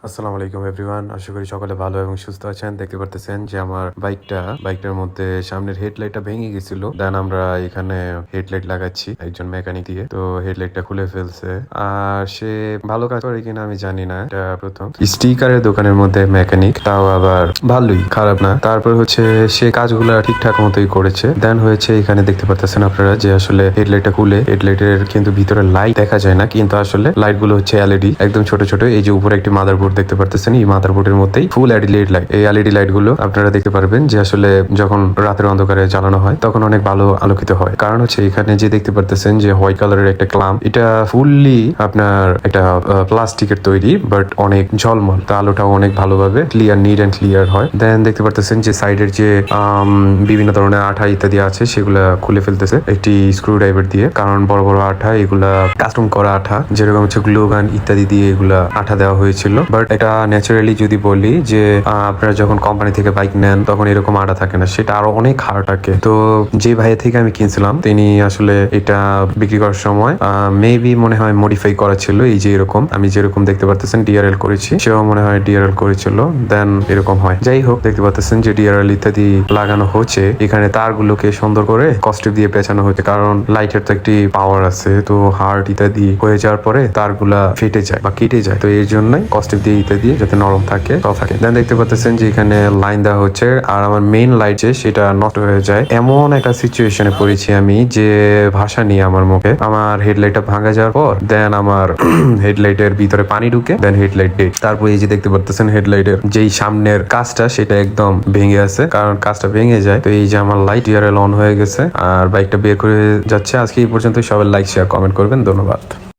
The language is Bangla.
আসসালামু আলাইকুম এভরিওয়ান, আশা করি সকলে ভালো এবং সুস্থ আছেন। দেখতে পারতেছেন যে আমার বাইকটার মধ্যে সামনের হেডলাইটটা ভেঙে গেছিল। দেন আমরা এখানে হেডলাইট লাগাচ্ছি একজন মেকানিক দিয়ে। তো হেডলাইটটা খুলে ফেলছে, আর সে ভালো কাজ করে কিনা আমি জানি না। এটা প্রথম স্টিকারের দোকানের মধ্যে মেকানিক, তাও আবার ভালোই, খারাপ না। তারপর হচ্ছে সে কাজগুলো ঠিকঠাক মতোই করেছে। দেন হয়েছে এখানে দেখতে পারতেছেন আপনারা যে আসলে হেডলাইটটা খুলে হেডলাইটের কিন্তু ভিতরে লাইট দেখা যায় না, কিন্তু আসলে লাইট গুলো হচ্ছে এলইডি, একদম ছোট ছোট। এই যে উপরে একটি মাদারবোর্ড দেখতে পারতেছেন, এই মাদারবোর্ডের মধ্যেই ফুল এলইডি লাইট। এই এলইডি লাইট গুলো আপনারা দেখতে পারবেন যে আসলে যখন রাতের অন্ধকারে চালানো হয় তখন অনেক ভালো আলোকিত হয়। কারণ হচ্ছে এখানে যে দেখতে পারতেছেন যে হোয়াইট কালারের একটা ক্লাম্প, এটা ফুললি আপনার একটা প্লাস্টিকের তৈরি, বাট অনেক ঝলমল। তা আলোটাও অনেক ভালোভাবে ক্লিয়ার, নিট অ্যান্ড ক্লিয়ার হয়। দেন দেখতে পারতেছেন যে সাইডের যে বিভিন্ন ধরনের আঠা ইত্যাদি আছে সেগুলা খুলে ফেলতেছে একটি স্ক্রু ড্রাইভার দিয়ে। কারণ বড় বড় আঠা, এগুলা কাস্টম করা আঠা, যেরকম হচ্ছে গ্লু গান ইত্যাদি দিয়ে এগুলা আঠা দেওয়া হয়েছিল। বাট এটা ন্যাচারালি যদি বলি যে আপনারা যখন কোম্পানি থেকে বাইক নেন তখন এরকম আঠা থাকে না, সেটা আরো অনেক হার্ড থাকে। তো যে ভাইয়ের থেকে আমি কিনছিলাম তিনি আসলে এটা বিক্রি করার সময় মেবি মনে হয় মডিফাই করা ছিল। এই যে এরকম আমি যেরকম দেখতে পারতেছেন ডিআরএল করেছি, সেও মনে হয় ডিআরএল করেছিল, দেন এরকম হয়। যাই হোক, দেখতে পাচ্ছেন যে ডিআরএল ইত্যাদি লাগানো হচ্ছে। এখানে তারগুলোকে সুন্দর করে কস্টেপ দিয়ে পেঁচানো হচ্ছে, কারণ লাইটের তো একটি পাওয়ার আছে। তো হার্ড ইত্যাদি হয়ে যাওয়ার পরে তারগুলা ফেটে যায় বা কেটে যায়, তো এই জন্যই কস্টেপ দিয়ে ইত্যাদি যাতে নরম থাকে থাকে। দেন দেখতে পাচ্ছেন যে এখানে লাইন দেওয়া হচ্ছে, আর আমার মেইন লাইট যে সেটা নষ্ট হয়ে যায়। এমন একটা সিচুয়েশনে পড়েছি আমি যে ভাষা নিয়ে আমার মুখে। আমার হেডলাইটটা ভাঙা যাওয়ার পর দেন আমার হেডলাইটের ভিতরে পানি ঢুকে, দেন হেডলাইট ডেড। তারপর এই যে দেখতে পাচ্ছেন হেডলাইটের যেই সামনের কাঁচটা সেটা একদম ভেঙে আছে, কারণ কাঁচটা ভেঙে যায়। তো এই যে আমার লাইট ডিআরএল অন হয়ে গেছে আর বাইকটা বের করে যাচ্ছে। আজকে এই পর্যন্ত। সবাই লাইক, শেয়ার, কমেন্ট করবেন। ধন্যবাদ।